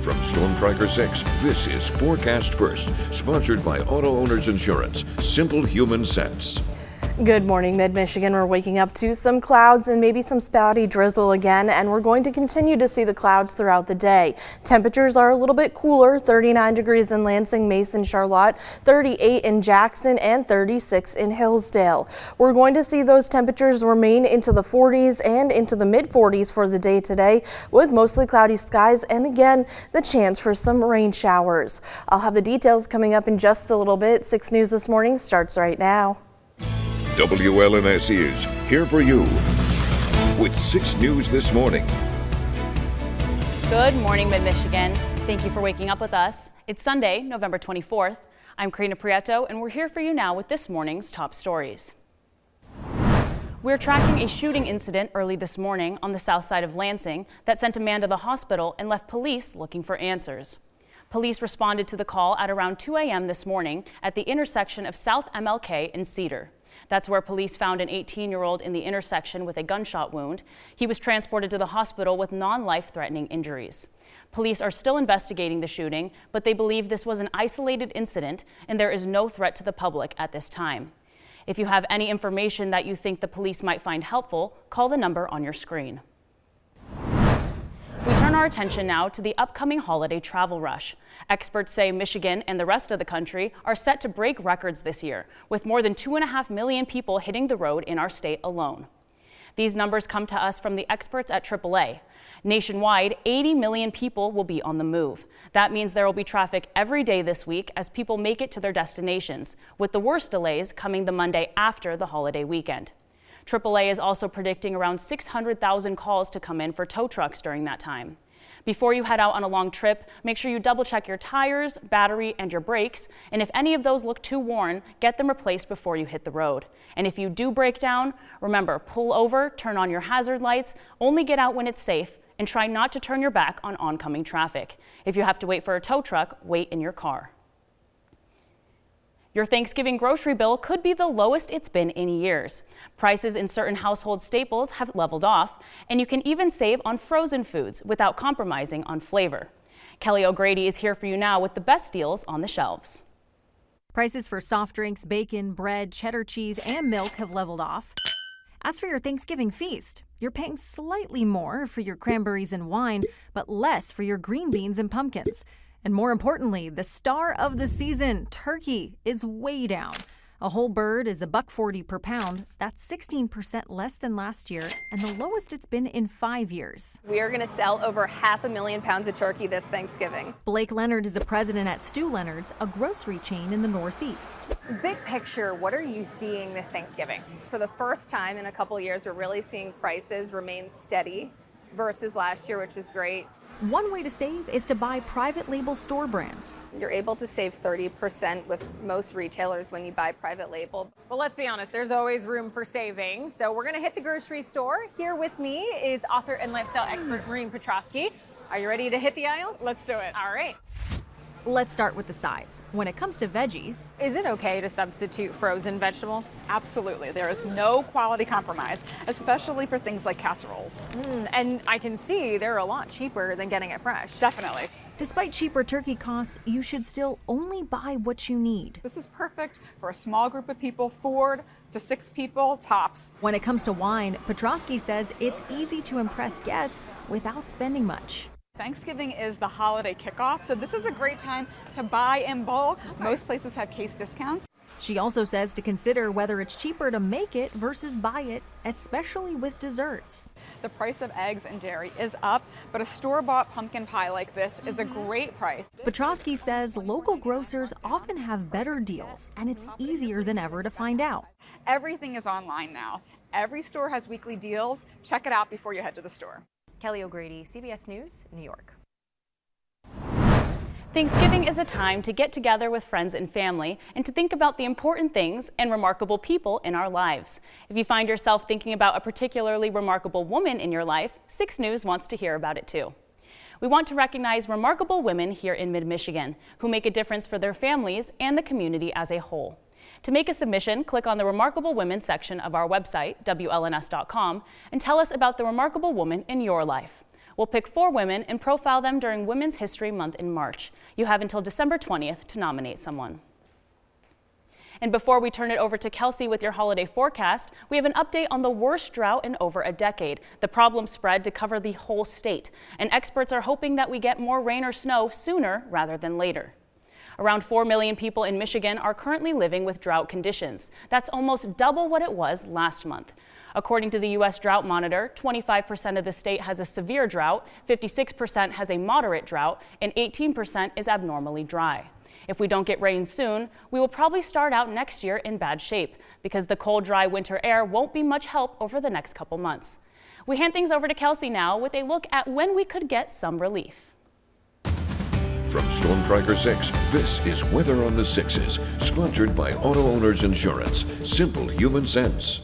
From Storm Tracker 6, this is Forecast First, sponsored by Auto Owners Insurance. Simple human sense. Good morning, Mid-Michigan. We're waking up to some clouds and maybe some spotty drizzle again, and we're going to continue to see the clouds throughout the day. Temperatures are a little bit cooler, 39 degrees in Lansing, Mason, Charlotte, 38 in Jackson, and 36 in Hillsdale. We're going to see those temperatures remain into the 40s and into the mid-40s for the day today, with mostly cloudy skies and again the chance for some rain showers. I'll have the details coming up in just a little bit. 6 News This Morning starts right now. WLNS is here for you with 6 News This Morning. Good morning, Mid-Michigan. Thank you for waking up with us. It's Sunday, November 24th. I'm Karina Prieto, and we're here for you now with this morning's top stories. We're tracking a shooting incident early this morning on the south side of Lansing that sent a man to the hospital and left police looking for answers. Police responded to the call at around 2 a.m. this morning at the intersection of South MLK and Cedar. That's where police found an 18-year-old in the intersection with a gunshot wound. He was transported to the hospital with non-life-threatening injuries. Police are still investigating the shooting, but they believe this was an isolated incident and there is no threat to the public at this time. If you have any information that you think the police might find helpful, call the number on your screen. We turn our attention now to the upcoming holiday travel rush. Experts say Michigan and the rest of the country are set to break records this year, with more than 2.5 million people hitting the road in our state alone. These numbers come to us from the experts at AAA. Nationwide, 80 million people will be on the move. That means there will be traffic every day this week as people make it to their destinations, with the worst delays coming the Monday after the holiday weekend. AAA is also predicting around 600,000 calls to come in for tow trucks during that time. Before you head out on a long trip, make sure you double check your tires, battery, and your brakes. And if any of those look too worn, get them replaced before you hit the road. And if you do break down, remember, pull over, turn on your hazard lights, only get out when it's safe, and try not to turn your back on oncoming traffic. If you have to wait for a tow truck, wait in your car. Your Thanksgiving grocery bill could be the lowest it's been in years. Prices in certain household staples have leveled off, and you can even save on frozen foods without compromising on flavor. Kelly O'Grady is here for you now with the best deals on the shelves. Prices for soft drinks, bacon, bread, cheddar cheese, and milk have leveled off. As for your Thanksgiving feast, you're paying slightly more for your cranberries and wine, but less for your green beans and pumpkins. And more importantly, the star of the season, turkey, is way down. A whole bird is $1.40 per pound. That's 16% less than last year and the lowest it's been in 5 years. We are going to sell over 500,000 pounds of turkey this Thanksgiving. Blake Leonard is a president at Stu Leonard's, a grocery chain in the Northeast. Big picture, what are you seeing this Thanksgiving? For the first time in a couple years, we're really seeing prices remain steady versus last year, which is great. One way to save is to buy private label store brands. You're able to save 30% with most retailers when you buy private label. Well, let's be honest, there's always room for saving. So we're going to hit the grocery store. Here with me is author and lifestyle expert Maureen Petrosky. Are you ready to hit the aisles? Let's do it. All right. Let's start with the sides. When it comes to veggies, is it okay to substitute frozen vegetables? Absolutely. There is no quality compromise, especially for things like casseroles. And I can see they're a lot cheaper than getting it fresh. Definitely. Despite cheaper turkey costs, you should still only buy what you need. This is perfect for a small group of people, 4 to 6 people tops. When it comes to wine, Petrosky says it's easy to impress guests without spending much. Thanksgiving is the holiday kickoff, so this is a great time to buy in bulk. Most places have case discounts. She also says to consider whether it's cheaper to make it versus buy it, especially with desserts. The price of eggs and dairy is up, but a store-bought pumpkin pie like this is a great price. Petrosky says local grocers often have better deals, and it's easier than ever to find out. Everything is online now. Every store has weekly deals. Check it out before you head to the store. Kelly O'Grady, CBS News, New York. Thanksgiving is a time to get together with friends and family and to think about the important things and remarkable people in our lives. If you find yourself thinking about a particularly remarkable woman in your life, 6 News wants to hear about it too. We want to recognize remarkable women here in Mid-Michigan who make a difference for their families and the community as a whole. To make a submission, click on the Remarkable Women section of our website, WLNS.com, and tell us about the remarkable woman in your life. We'll pick 4 women and profile them during Women's History Month in March. You have until December 20th to nominate someone. And before we turn it over to Kelsey with your holiday forecast, we have an update on the worst drought in over a decade. The problem spread to cover the whole state, and experts are hoping that we get more rain or snow sooner rather than later. Around 4 million people in Michigan are currently living with drought conditions. That's almost double what it was last month. According to the U.S. Drought Monitor, 25% of the state has a severe drought, 56% has a moderate drought, and 18% is abnormally dry. If we don't get rain soon, we will probably start out next year in bad shape because the cold, dry winter air won't be much help over the next couple months. We hand things over to Kelsey now with a look at when we could get some relief. From Storm Tracker 6, this is Weather on the Sixes, sponsored by Auto Owners Insurance. Simple human sense.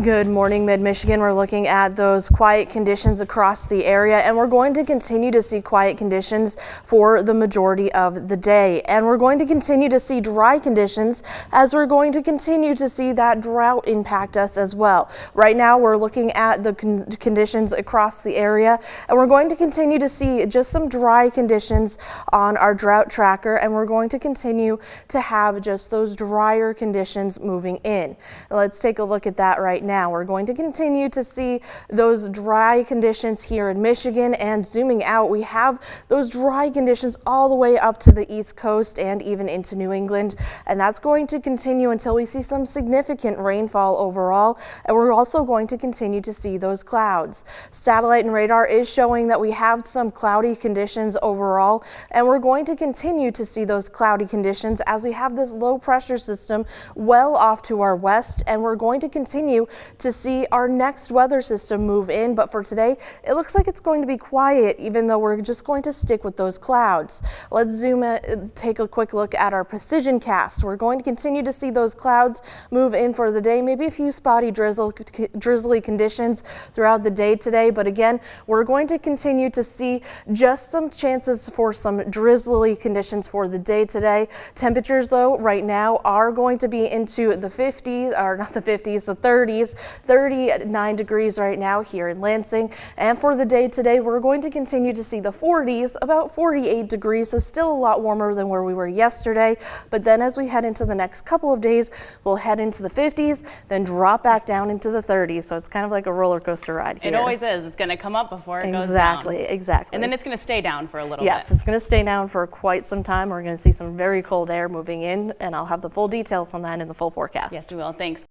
Good morning, Mid-Michigan. We're looking at those quiet conditions across the area, and we're going to continue to see quiet conditions for the majority of the day. And we're going to continue to see dry conditions as we're going to continue to see that drought impact us as well. Right now, we're looking at the conditions across the area, and we're going to continue to see just some dry conditions on our drought tracker, and we're going to continue to have just those drier conditions moving in. Let's take a look at that right now. We're going to continue to see those dry conditions here in Michigan, and zooming out, we have those dry conditions all the way up to the East Coast and even into New England, and that's going to continue until we see some significant rainfall overall, and we're also going to continue to see those clouds. Satellite and radar is showing that we have some cloudy conditions overall, and we're going to continue to see those cloudy conditions as we have this low pressure system well off to our west, and we're going to continue to see our next weather system move in. But for today, it looks like it's going to be quiet, even though we're just going to stick with those clouds. Let's zoom in, take a quick look at our precision cast. We're going to continue to see those clouds move in for the day, maybe a few spotty drizzly conditions throughout the day today. But again, we're going to continue to see just some chances for some drizzly conditions for the day today. Temperatures, though, right now are going to be into the 50s, or not the 50s, the 30s, 39 degrees right now here in Lansing. And for the day today, we're going to continue to see the 40s, about 48 degrees, so still a lot warmer than where we were yesterday. But then as we head into the next couple of days, we'll head into the 50s, then drop back down into the 30s. So it's kind of like a roller coaster ride here. It always is. It's going to come up before it goes down. Exactly. And then it's going to stay down for a little bit. Yes, it's going to stay down for quite some time. We're going to see some very cold air moving in, and I'll have the full details on that in the full forecast. Yes, we will. Thanks.